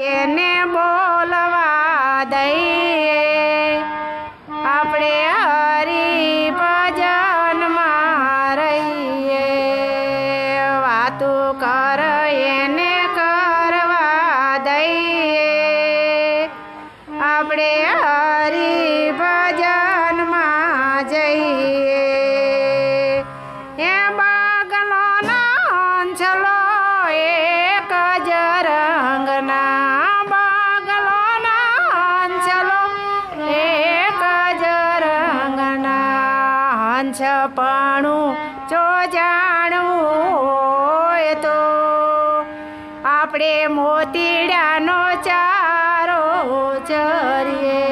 એને બોલવા દઈએ આપણે હરી ભજનમાં રહીએ વાતો કર એને કરવા દઈએ આપણે હરી ભજનમાં જઈએ એ બાગલો નાંચલો એક જ રંગના બાગલો નાંચલો એક જ રંગના હંસપણું જો જાણવું હોય તો આપણે મોતીડાનો ચારો ચરીએ